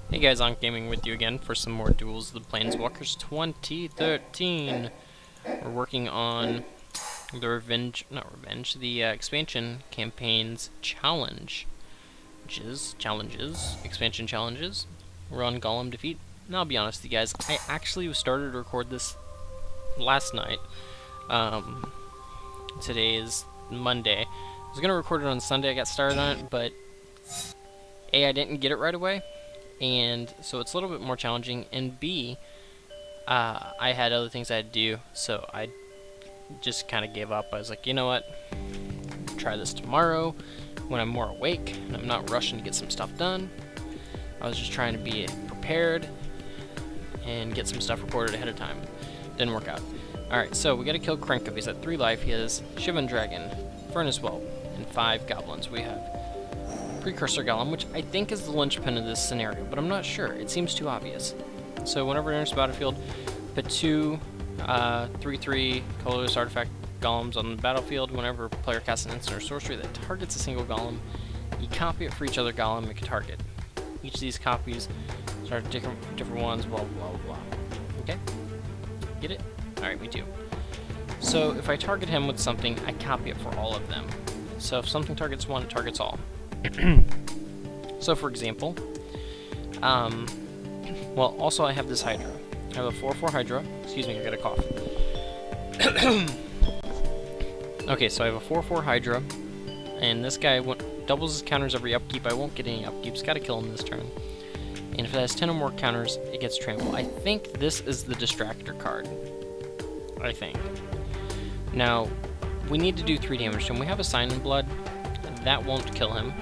Hey guys, ankhgaming with you again for some more Duels of the Planeswalkers 2013. We're working on the expansion campaign's expansion challenges. We're on Golem Defeat. And I'll be honest with you guys, I actually started to record this last night. Today is Monday. I was going to record it on Sunday, I got started on it, but A, I didn't get it right away. And so it's a little bit more challenging, and B, I had other things I had to do, so I just kind of gave up. I was like, you know what, try this tomorrow when I'm more awake and I'm not rushing to get some stuff done. I was just trying to be prepared and get some stuff recorded ahead of time. Didn't work out. Alright, so we gotta kill Krenka. He's at 3 life. He has Shivan Dragon, Furnace Whelp, and 5 goblins. We have Precursor Golem, which I think is the linchpin of this scenario, but I'm not sure. It seems too obvious. So whenever it enters the battlefield, put 2 3/3 colorless artifact golems on the battlefield. Whenever a player casts an instant or sorcery that targets a single golem, you copy it for each other golem it can target. Each of these copies start different ones, blah blah blah. Okay? Get it? Alright, me too. So if I target him with something, I copy it for all of them. So if something targets one, it targets all. So for example, well, also I have this Hydra. I have a 4/4 Hydra. Excuse me, I got a cough. Okay, so I have a 4/4 Hydra, and this guy doubles his counters every upkeep. I won't get any upkeeps. Gotta kill him this turn. And if it has 10 or more counters, it gets trample. I think this is the distractor card. I think. Now, we need to do 3 damage to him. We have a Sign in Blood. That won't kill him.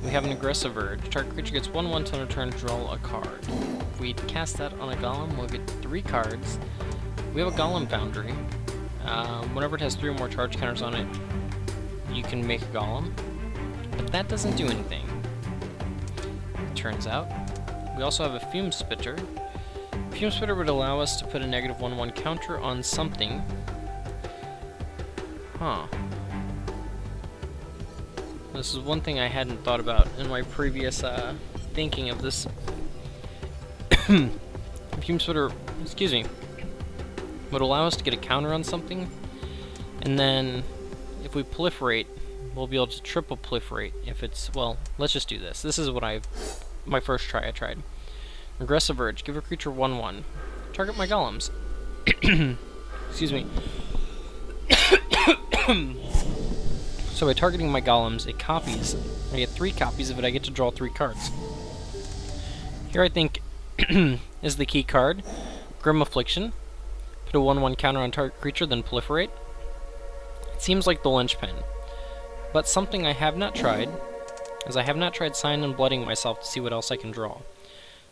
We have an Aggressive Urge. Target creature gets 1/1 till on turn, draw a card. If we cast that on a Golem, we'll get 3 cards. We have a Golem Foundry. Whenever it has 3 or more charge counters on it, you can make a Golem. But that doesn't do anything, it turns out. We also have a Fume Spitter. Fume Spitter would allow us to put a -1/1 counter on something. Huh. This is one thing I hadn't thought about in my previous thinking of this. Fume Spitter, excuse me, would allow us to get a counter on something, and then if we proliferate, we'll be able to triple proliferate if it's, well, let's just do this. This is what my first try I tried. Aggressive Urge, give a creature 1/1. Target my golems. Excuse me. So by targeting my golems, it copies. I get 3 copies of it, I get to draw 3 cards. Here I think is the key card. Grim Affliction. Put a 1/1 counter on target creature, then proliferate. It seems like the linchpin. But something I have not tried is I have not tried Sign in Blooding myself to see what else I can draw.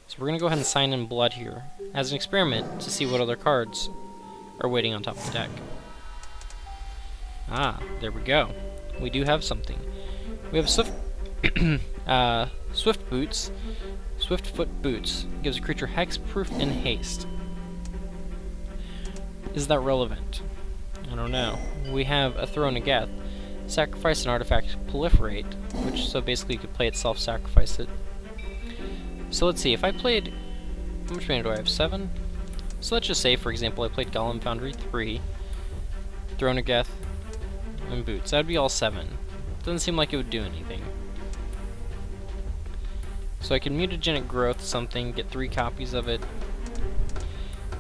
So we're going to go ahead and Sign in Blood here as an experiment to see what other cards are waiting on top of the deck. Ah, there we go. We do have something. We have Swift Boots. Swiftfoot Boots gives a creature hexproof and haste. Is that relevant? I don't know. We have a Throne of Geth. Sacrifice an artifact, proliferate, which so basically you could play it, self-sacrifice it. So let's see, if I played, how much mana do I have? 7? So let's just say, for example, I played Golem Foundry 3, Throne of Geth, and Boots. That would be all 7. Doesn't seem like it would do anything. So I can Mutagenic Growth something, get 3 copies of it.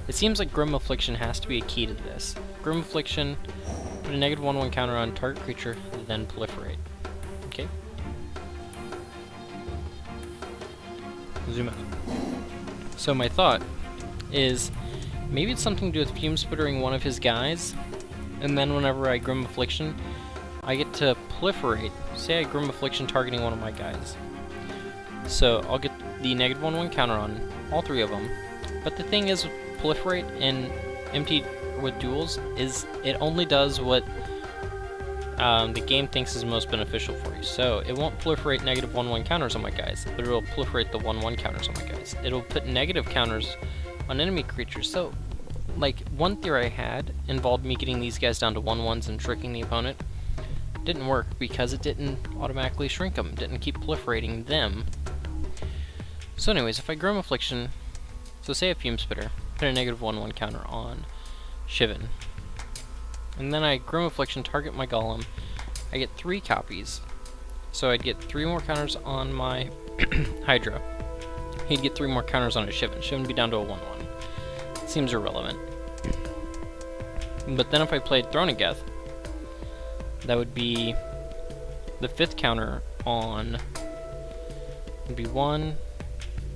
It seems like Grim Affliction has to be a key to this. Grim Affliction, put a -1/1 counter on target creature, then proliferate. Okay? Zoom out. So my thought is, maybe it's something to do with Fume Spittering one of his guys, and then whenever I Grim Affliction, I get to proliferate. Say I Grim Affliction targeting one of my guys. So I'll get the -1/1 counter on all 3 of them. But the thing is, with proliferate and MTG with Duels is it only does what the game thinks is most beneficial for you. So it won't proliferate -1/1 counters on my guys, but it will proliferate the 1/1 counters on my guys. It'll put negative counters on enemy creatures. So, like, one theory I had involved me getting these guys down to 1/1s and tricking the opponent. It didn't work because it didn't automatically shrink them. It didn't keep proliferating them. So anyways, if I Grim Affliction, so say a Fume Spitter, put a -1/1 counter on Shivan, and then I Grim Affliction, target my Golem, I get 3 copies, so I'd get 3 more counters on my Hydra. He'd get 3 more counters on his Shivan. Shivan would be down to a 1/1. Seems irrelevant. But then if I played Throne of Geth, that would be the 5th counter on, would be 1,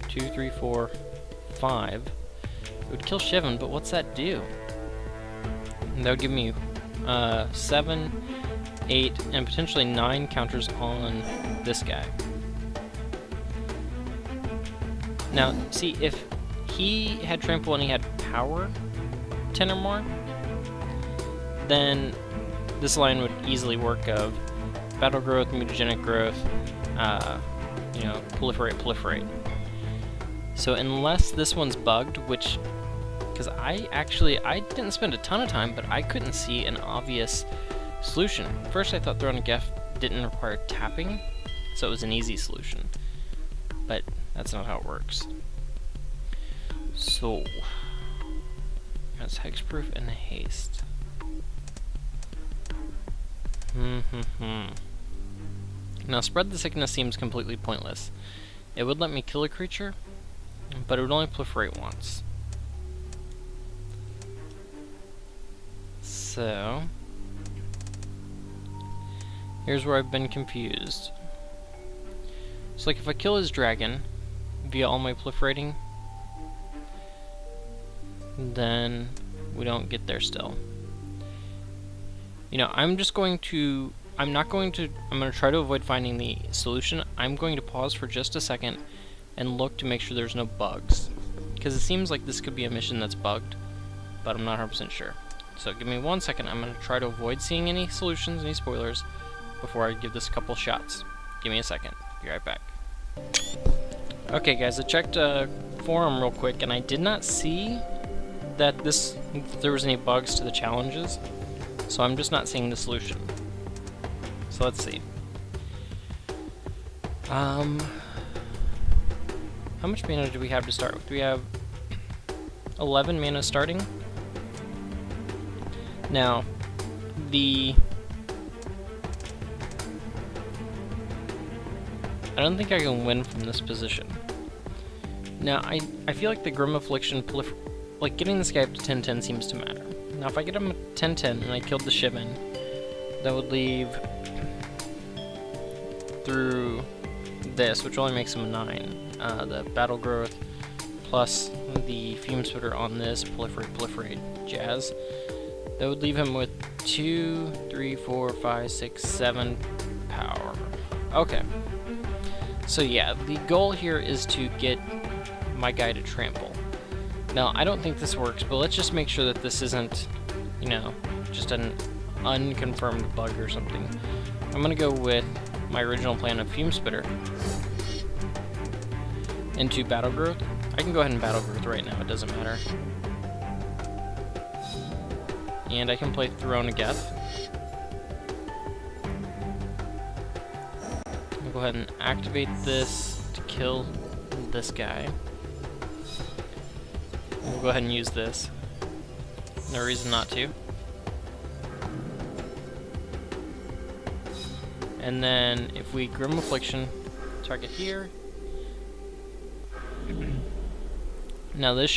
2, 3, 4, 5. It would kill Shivan, but what's that do? And that would give me 7, 8, and potentially 9 counters on this guy. Now, see, if he had Trample and he had Power 10 or more, then this line would easily work of Battle Growth, Mutagenic Growth, you know, Proliferate. So unless this one's bugged, which, because I didn't spend a ton of time, but I couldn't see an obvious solution. First I thought Throne of Geth didn't require tapping, so it was an easy solution. But that's not how it works. So, that's Hexproof and Haste. Now, Spread the Sickness seems completely pointless. It would let me kill a creature, but it would only proliferate once. So, here's where I've been confused. So, like, if I kill his dragon via all my proliferating, then we don't get there still. You know, I'm going to try to avoid finding the solution. I'm going to pause for just a second and look to make sure there's no bugs. Because it seems like this could be a mission that's bugged, but I'm not 100% sure. So give me 1 second, I'm going to try to avoid seeing any solutions, any spoilers, before I give this a couple shots. Give me a second, be right back. Okay guys, I checked forum real quick, and I did not see that there was any bugs to the challenges, so I'm just not seeing the solution. So let's see. How much mana do we have to start with? We have 11 mana starting. Now, I don't think I can win from this position. Now, I feel like the Grim Affliction, like getting this guy up to 10-10 seems to matter. Now, if I get him at 10-10 and I killed the Shivan, that would leave through this, which only makes him a 9. The Battle Growth plus the Fume Spitter on this proliferate jazz. That would leave him with 2, 3, 4, 5, 6, 7 power. Okay. So yeah, the goal here is to get my guy to trample. Now, I don't think this works, but let's just make sure that this isn't, you know, just an unconfirmed bug or something. I'm gonna go with my original plan of Fume Spitter into Battle Growth. I can go ahead and Battle Growth right now, it doesn't matter. And I can play Throne of Geth. I'll go ahead and activate this to kill this guy. We'll go ahead and use this. No reason not to. And then if we Grim Affliction, target here. Now this should